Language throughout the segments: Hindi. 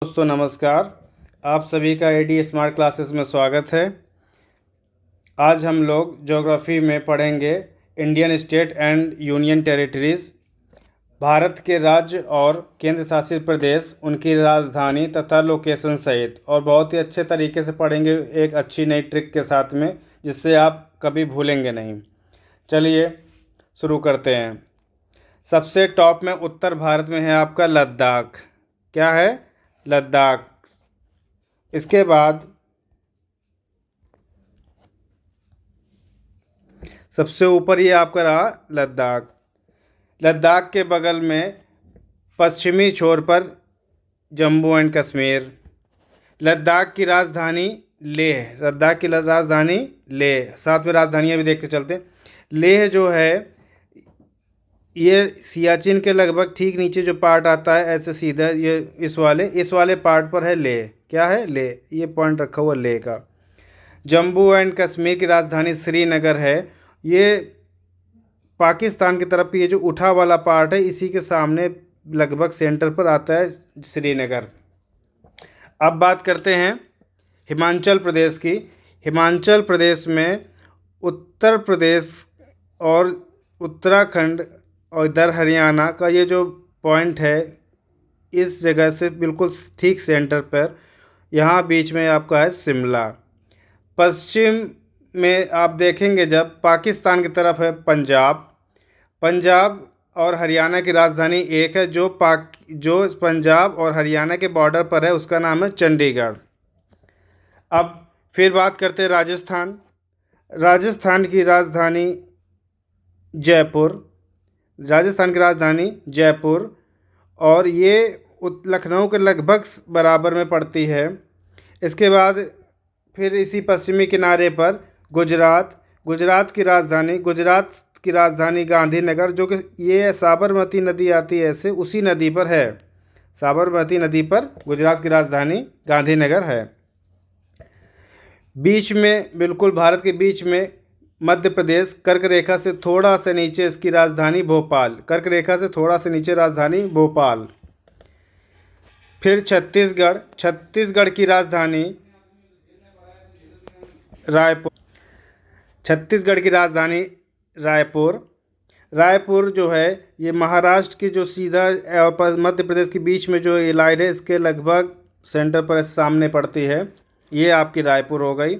दोस्तों नमस्कार। आप सभी का एडी स्मार्ट क्लासेस में स्वागत है। आज हम लोग ज्योग्राफी में पढ़ेंगे Indian state and union territories, Bharat के राज्य और केंद्र शासित प्रदेश, उनकी राजधानी तथा लोकेशन सहित, और बहुत ही अच्छे तरीके से पढ़ेंगे एक अच्छी नई ट्रिक के साथ में, जिससे आप कभी भूलेंगे नहीं। चलिए शुरू करते हैं। सबसे टॉप में उत्तर भारत में है आपका लद्दाख। क्या है? लद्दाख। इसके बाद सबसे ऊपर ये आपका रहा लद्दाख। लद्दाख के बगल में पश्चिमी छोर पर जम्मू एंड कश्मीर। लद्दाख की राजधानी लेह। लद्दाख की राजधानी लेह। साथ में राजधानियाँ भी देखते चलते। लेह जो है ये सियाचिन के लगभग ठीक नीचे जो पार्ट आता है ऐसे सीधा, ये इस वाले पार्ट पर है लेह। क्या है? लेह। ये पॉइंट रखा हुआ लेह का। जम्मू एंड कश्मीर की राजधानी श्रीनगर है। ये पाकिस्तान की तरफ की ये जो उठा वाला पार्ट है, इसी के सामने लगभग सेंटर पर आता है श्रीनगर। अब बात करते हैं हिमाचल प्रदेश की। हिमाचल प्रदेश में उत्तर प्रदेश और उत्तराखंड और इधर हरियाणा का ये जो पॉइंट है, इस जगह से बिल्कुल ठीक सेंटर पर, यहाँ बीच में आपका है शिमला। पश्चिम में आप देखेंगे जब पाकिस्तान की तरफ है पंजाब। पंजाब और हरियाणा की राजधानी एक है, जो पंजाब और हरियाणा के बॉर्डर पर है, उसका नाम है चंडीगढ़। अब फिर बात करते हैं राजस्थान। राजस्थान की राजधानी जयपुर। राजस्थान की राजधानी जयपुर, और ये लखनऊ के लगभग बराबर में पड़ती है। इसके बाद फिर इसी पश्चिमी किनारे पर गुजरात। गुजरात की राजधानी गांधीनगर, जो कि ये साबरमती नदी आती है ऐसे, उसी नदी पर है। साबरमती नदी पर गुजरात की राजधानी गांधीनगर है। बीच में, बिल्कुल भारत के बीच में मध्य प्रदेश, कर्क रेखा से थोड़ा सा नीचे इसकी राजधानी भोपाल। कर्क रेखा से थोड़ा सा नीचे राजधानी भोपाल। फिर छत्तीसगढ़। छत्तीसगढ़ की राजधानी रायपुर। छत्तीसगढ़ की राजधानी रायपुर। रायपुर जो है ये महाराष्ट्र की जो सीधा मध्य प्रदेश के बीच में जो ये लाइन है, इसके लगभग सेंटर पर सामने पड़ती है। ये आपकी रायपुर हो गई।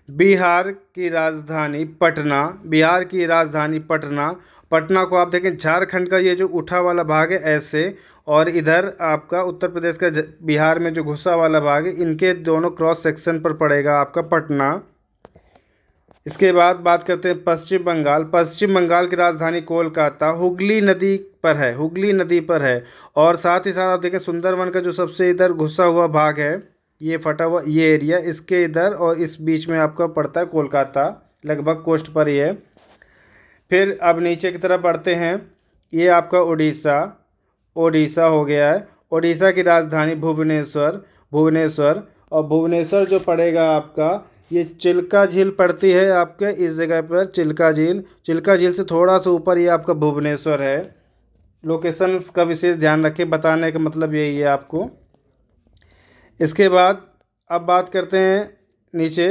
बिहार की राजधानी पटना। बिहार की राजधानी पटना। पटना को आप देखें, झारखंड का ये जो उठा वाला भाग है ऐसे, और इधर आपका उत्तर प्रदेश का बिहार में जो घुसा वाला भाग है, इनके दोनों क्रॉस सेक्शन पर पड़ेगा आपका पटना। इसके बाद बात करते हैं पश्चिम बंगाल। पश्चिम बंगाल की राजधानी कोलकाता। हुगली नदी पर है। हुगली नदी पर है। और साथ ही साथ आप देखें सुंदरवन का जो सबसे इधर घुसा हुआ भाग है, ये फटा हुआ ये एरिया, इसके इधर और इस बीच में आपका पड़ता है कोलकाता, लगभग कोस्ट पर ही है। फिर अब नीचे की तरफ बढ़ते हैं। ये आपका उड़ीसा। ओडिशा हो गया है। ओडिशा की राजधानी भुवनेश्वर। भुवनेश्वर, और भुवनेश्वर जो पड़ेगा आपका, ये चिल्का झील पड़ती है आपके इस जगह पर। चिल्का झील। चिल्का झील से थोड़ा सा ऊपर ये आपका भुवनेश्वर है। लोकेशंस का विशेष ध्यान रखें, बताने का मतलब यही है आपको। इसके बाद अब बात करते हैं नीचे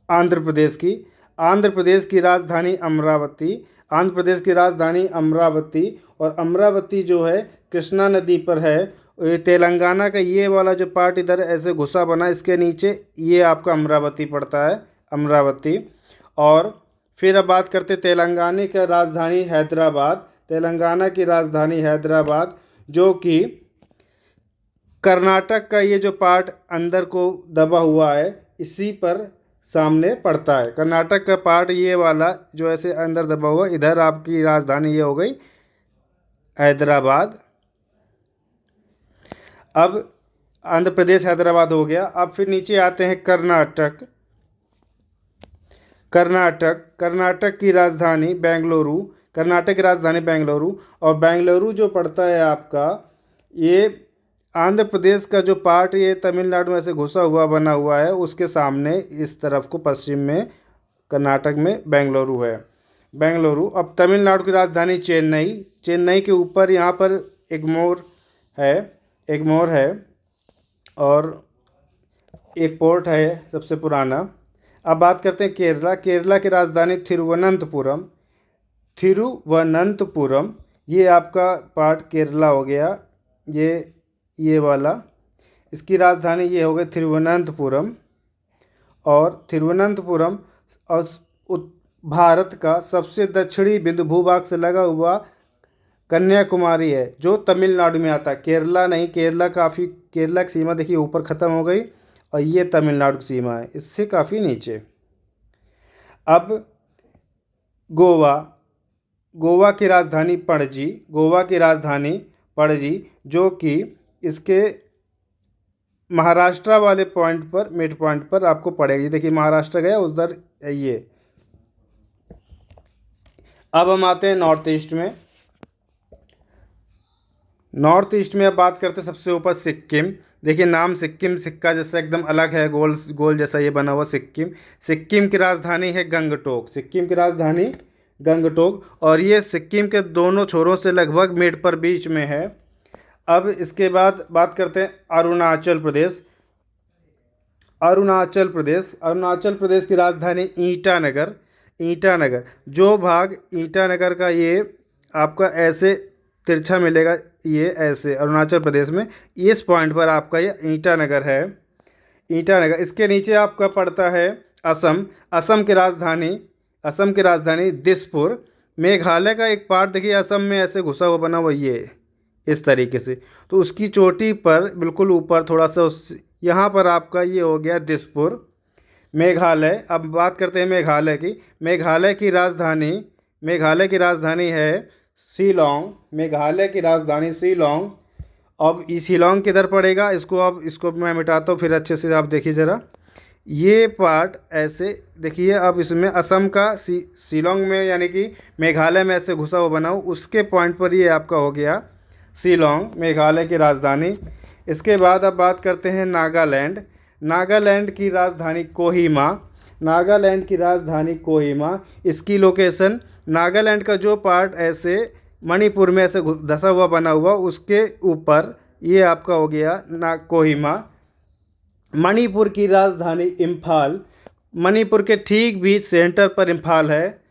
आंध्र प्रदेश की। आंध्र प्रदेश की राजधानी अमरावती। आंध्र प्रदेश की राजधानी अमरावती, और अमरावती जो है कृष्णा नदी पर है। ये तेलंगाना का ये वाला जो पार्ट इधर ऐसे घुसा बना, इसके नीचे ये आपका अमरावती पड़ता है, अमरावती। और फिर अब बात करते तेलंगाना की राजधानी हैदराबाद। तेलंगाना की राजधानी हैदराबाद, जो कि कर्नाटक का ये जो पार्ट अंदर को दबा हुआ है, इसी पर सामने पड़ता है। कर्नाटक का पार्ट ये वाला जो ऐसे अंदर दबा हुआ, इधर आपकी राजधानी ये हो गई हैदराबाद। अब आंध्र प्रदेश हैदराबाद हो गया। अब फिर नीचे आते हैं कर्नाटक। कर्नाटक। कर्नाटक की राजधानी बेंगलुरु। कर्नाटक की राजधानी बेंगलुरु, और बेंगलुरु जो पड़ता है आपका, ये आंध्र प्रदेश का जो पार्ट ये तमिलनाडु में से घुसा हुआ बना हुआ है, उसके सामने इस तरफ को पश्चिम में कर्नाटक में बेंगलुरु है। बेंगलुरु। अब तमिलनाडु की राजधानी चेन्नई। चेन्नई के ऊपर यहाँ पर एग्मोर है। एगमोर है और एक पोर्ट है सबसे पुराना। अब बात करते हैं केरला। केरला की राजधानी थिरुवनंतपुरम। थिरुवनंतपुरम ये आपका पार्ट केरला हो गया, ये वाला। इसकी राजधानी ये हो गई थिरुवनंतपुरम। और थिरुवनंतपुरम और भारत का सबसे दक्षिणी बिंदु भूभाग से लगा हुआ कन्याकुमारी है, जो तमिलनाडु में आता है। केरला नहीं, केरला की सीमा देखिए ऊपर ख़त्म हो गई और ये तमिलनाडु की सीमा है, इससे काफ़ी नीचे। अब गोवा। गोवा की राजधानी पणजी। गोवा की राजधानी पणजी, जो कि इसके महाराष्ट्र वाले पॉइंट पर, मिड पॉइंट पर आपको पड़ेगी। देखिए महाराष्ट्र गया उधर ये। अब हम आते हैं नॉर्थ ईस्ट में। नॉर्थ ईस्ट में अब बात करते हैं सबसे ऊपर सिक्किम। देखिए नाम सिक्किम सिक्का जैसा एकदम अलग है, गोल गोल जैसा ये बना हुआ सिक्किम। सिक्किम की राजधानी है गंगटोक। सिक्किम की राजधानी गंगटोक, और ये सिक्किम के दोनों छोरों से लगभग मिड पर बीच में है। अब इसके बाद बात करते हैं अरुणाचल प्रदेश। अरुणाचल प्रदेश की राजधानी ईटानगर। ईटानगर, जो भाग ईटानगर का ये आपका ऐसे तिरछा मिलेगा, ये ऐसे अरुणाचल प्रदेश में इस पॉइंट पर आपका ये ईटानगर है। ईटानगर, इसके नीचे आपका पड़ता है असम। असम की राजधानी दिसपुर। मेघालय का एक पार्ट देखिए असम में ऐसे घुसा हुआ बना हुआ ये इस तरीके से, तो उसकी चोटी पर बिल्कुल ऊपर थोड़ा सा यहाँ पर आपका ये हो गया दिसपुर। मेघालय, अब बात करते हैं मेघालय की। मेघालय की राजधानी है शिलोंग। मेघालय की राजधानी शिलोंग। अब ये शिलोंग किधर पड़ेगा, इसको मैं मिटाता हूँ, फिर अच्छे से आप देखिए ज़रा। ये पार्ट ऐसे देखिए, अब इसमें असम का शिलोंग में, यानी कि मेघालय में ऐसे घुसा हुआ बना हो, उसके पॉइंट पर ये आपका हो गया शिलोंग, मेघालय की राजधानी। इसके बाद अब बात करते हैं नागालैंड। नागालैंड की राजधानी कोहिमा। इसकी लोकेशन, नागालैंड का जो पार्ट ऐसे मणिपुर में ऐसे धसा हुआ बना हुआ, उसके ऊपर ये आपका हो गया कोहिमा। मणिपुर की राजधानी इम्फाल। मणिपुर के ठीक बीच सेंटर पर इम्फाल है।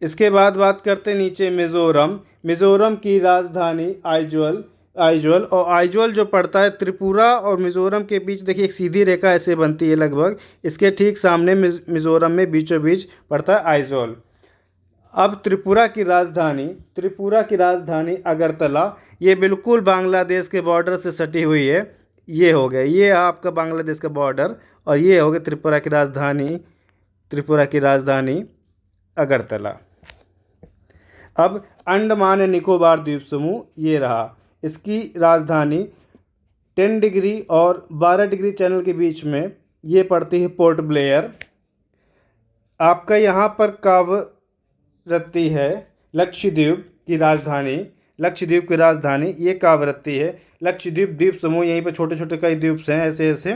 इसके बाद बात करते हैं नीचे मिज़ोरम की राजधानी आइजोल। और आइजोल जो पड़ता है त्रिपुरा और मिज़ोरम के बीच, देखिए एक सीधी रेखा ऐसे बनती है लगभग, इसके ठीक सामने मिज़ोरम में बीचों बीच पड़ता है आइजोल। अब त्रिपुरा की राजधानी अगरतला। ये बिल्कुल बांग्लादेश के बॉर्डर से सटी हुई है। ये हो गया, ये आपका बांग्लादेश का बॉर्डर, और ये हो गया त्रिपुरा की राजधानी अगरतला। अब अंडमान एंड निकोबार द्वीप समूह ये रहा। इसकी राजधानी 10 डिग्री और 12 डिग्री चैनल के बीच में ये पड़ती है पोर्ट ब्लेयर। आपका यहाँ पर कावरत्ती है। लक्षद्वीप की राजधानी ये कावरत्ती है। लक्षद्वीप द्वीप समूह, यहीं पर छोटे छोटे कई द्वीप हैं ऐसे ऐसे,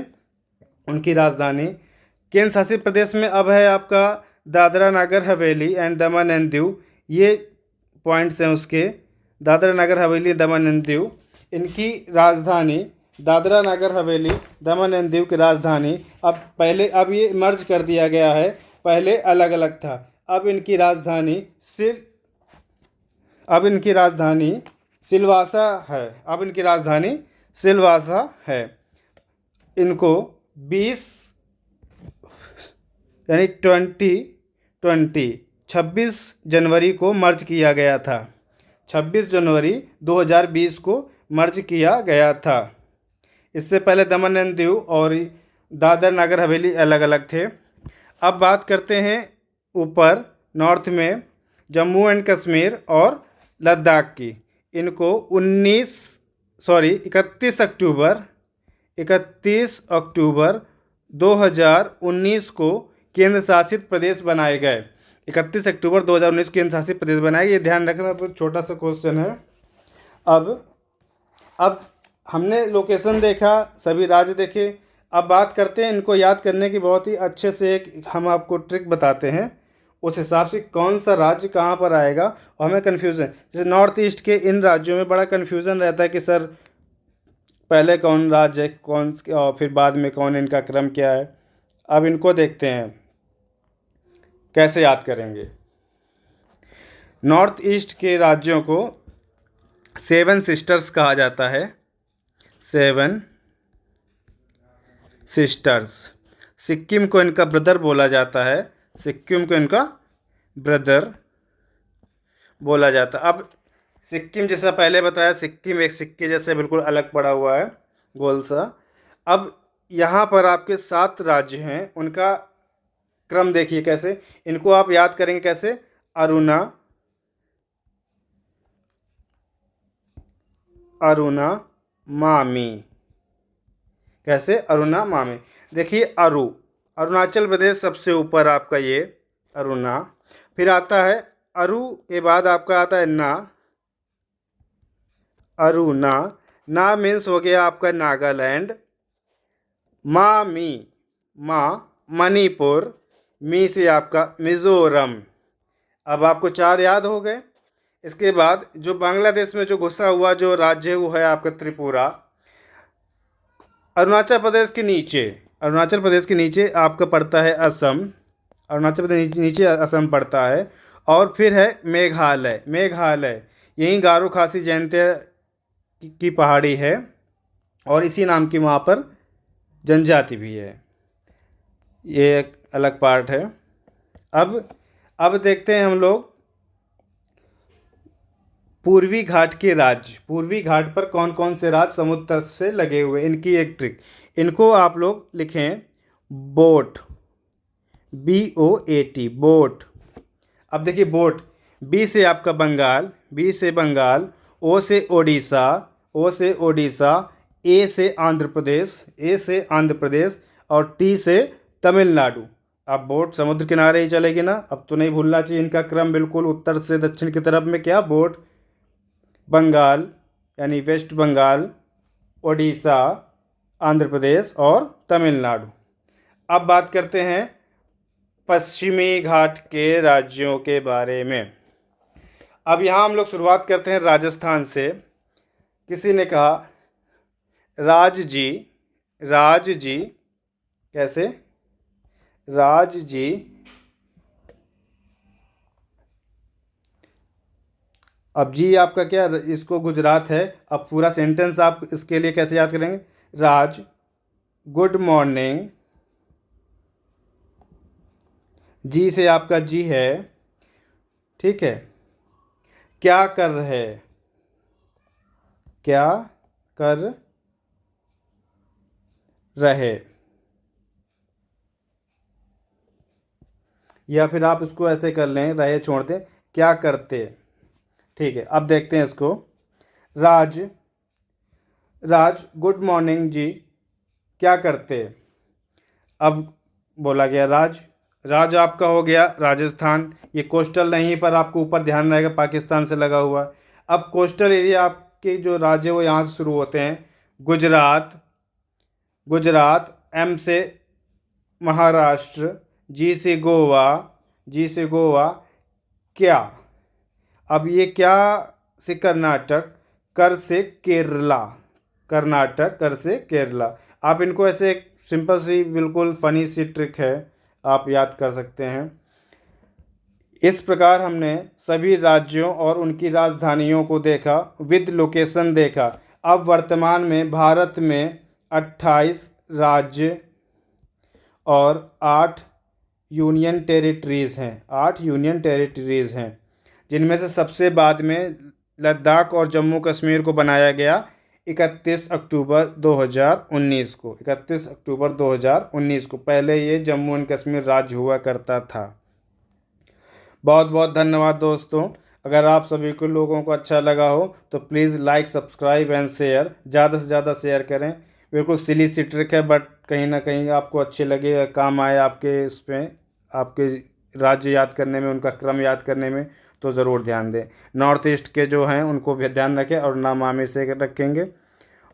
उनकी राजधानी। केंद्र शासित प्रदेश में अब है आपका Dadra Nagar Haveli and Daman and Diu. ये पॉइंट्स हैं उसके, दादरा नगर हवेली दमन एंड दीव। इनकी राजधानी दादरा नगर हवेली दमन एंड दीव की राजधानी, अब ये मर्ज कर दिया गया है, पहले अलग अलग था। अब इनकी राजधानी सिलवासा है। इनको 26 जनवरी को मर्ज किया गया था। 26 जनवरी 2020 को मर्ज किया गया था। इससे पहले दमन एंड दीव और दादर नगर हवेली अलग अलग थे। अब बात करते हैं ऊपर नॉर्थ में जम्मू एंड कश्मीर और लद्दाख की। इनको 31 अक्टूबर 2019 को केंद्र शासित प्रदेश बनाए गए। 31 अक्टूबर 2019 केंद्र शासित प्रदेश बनाए। ये ध्यान रखना, तो छोटा सा क्वेश्चन है। अब हमने लोकेशन देखा, सभी राज्य देखे। अब बात करते हैं, इनको याद करने की बहुत ही अच्छे से एक हम आपको ट्रिक बताते हैं, उस हिसाब से कौन सा राज्य कहाँ पर आएगा और हमें कन्फ्यूज़न। जैसे नॉर्थ ईस्ट के इन राज्यों में बड़ा कन्फ्यूज़न रहता है कि सर पहले कौन राज्य है, कौन और फिर बाद में कौन, इनका क्रम क्या है। अब इनको देखते हैं कैसे याद करेंगे। नॉर्थ ईस्ट के राज्यों को सेवन सिस्टर्स कहा जाता है। Seven sisters. सिक्किम को इनका ब्रदर बोला जाता है। सिक्किम को इनका ब्रदर बोला जाता है। अब सिक्किम, जैसा पहले बताया, सिक्किम एक सिक्के जैसे बिल्कुल अलग पड़ा हुआ है, गोल सा। अब यहाँ पर आपके 7 राज्य हैं, उनका क्रम देखिए कैसे। इनको आप याद करेंगे कैसे। अरुणा, अरुणा मामी। कैसे, अरुणा मामी। देखिए अरुणाचल प्रदेश सबसे ऊपर आपका ये अरुणा। फिर आता है अरु के बाद आपका आता है ना। अरुणा। ना मीन्स हो गया आपका नागालैंड। मामी, माँ मणिपुर। मी से आपका मिजोरम। अब आपको 4 याद हो गए। इसके बाद जो बांग्लादेश में जो घुसा हुआ जो राज्य है वो है आपका त्रिपुरा। अरुणाचल प्रदेश के नीचे, अरुणाचल प्रदेश के नीचे आपका पड़ता है असम। अरुणाचल प्रदेश नीचे असम पड़ता है। और फिर है मेघालय। मेघालय यहीं गारो खासी जयंतिया की पहाड़ी है और इसी नाम की वहाँ पर जनजाति भी है। ये एक अलग पार्ट है। अब देखते हैं हम लोग पूर्वी घाट के राज्य। पूर्वी घाट पर कौन कौन से राज्य समुद्र तट से लगे हुए, इनकी एक ट्रिक। इनको आप लोग लिखें बोट, BOAT, बोट। अब देखिए बोट, बी से आपका बंगाल, बी से बंगाल, ओ से ओडिशा, ओ से ओडिशा, ए से आंध्र प्रदेश, ए से आंध्र प्रदेश, और टी से तमिलनाडु। अब बोट समुद्र किनारे ही चलेगी ना, अब तो नहीं भूलना चाहिए इनका क्रम बिल्कुल उत्तर से दक्षिण की तरफ में। क्या, बोट बंगाल यानी वेस्ट बंगाल, ओडिशा, आंध्र प्रदेश और तमिलनाडु। अब बात करते हैं पश्चिमी घाट के राज्यों के बारे में। अब यहाँ हम लोग शुरुआत करते हैं राजस्थान से। किसी ने कहा राज जी, राज जी। कैसे, राज जी। अब जी आपका क्या, इसको गुजरात है। अब पूरा सेंटेंस आप इसके लिए कैसे याद करेंगे। राज गुड मॉर्निंग। जी से आपका जी है, ठीक है। क्या कर रहे, क्या कर रहे, या फिर आप इसको ऐसे कर लें, रहे छोड़ दें, क्या करते। ठीक है, अब देखते हैं इसको। राज, राज गुड मॉर्निंग जी, क्या करते। अब बोला गया राज, राज आपका हो गया राजस्थान। ये कोस्टल नहीं पर आपको ऊपर ध्यान रहेगा, पाकिस्तान से लगा हुआ। अब कोस्टल एरिया आपके जो राज्य वो यहाँ से शुरू होते हैं। गुजरात, गुजरात। एम से महाराष्ट्र, जी से गोवा, जी से गोवा। क्या, अब ये क्या से कर्नाटक, कर से केरला, कर्नाटक, कर से केरला। आप इनको ऐसे एक सिंपल सी बिल्कुल फ़नी सी ट्रिक है, आप याद कर सकते हैं। इस प्रकार हमने सभी राज्यों और उनकी राजधानियों को देखा, विद लोकेशन देखा। अब वर्तमान में भारत में 28 राज्य और 8 यूनियन टेरिटरीज़ हैं। 8 यूनियन टेरिटरीज़ हैं, जिनमें से सबसे बाद में लद्दाख और जम्मू कश्मीर को बनाया गया 31 अक्टूबर 2019 को। 31 अक्टूबर 2019 को। पहले ये जम्मू एंड कश्मीर राज्य हुआ करता था। बहुत बहुत धन्यवाद दोस्तों। अगर आप सभी को लोगों को अच्छा लगा हो तो please like, subscribe and share. ज़्यादा से ज़्यादा शेयर करें। बिल्कुल सिली सी ट्रिक है, बट कहीं ना कहीं आपको अच्छे लगे, काम आए आपके इसमें, आपके राज्य याद करने में, उनका क्रम याद करने में, तो ज़रूर ध्यान दें। नॉर्थ ईस्ट के जो हैं उनको भी ध्यान रखें और ना मामी से रखेंगे।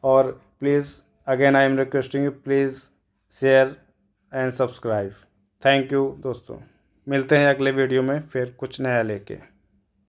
और please again I am requesting you, please share and subscribe. Thank you दोस्तों। मिलते हैं अगले वीडियो में फिर कुछ नया लेके।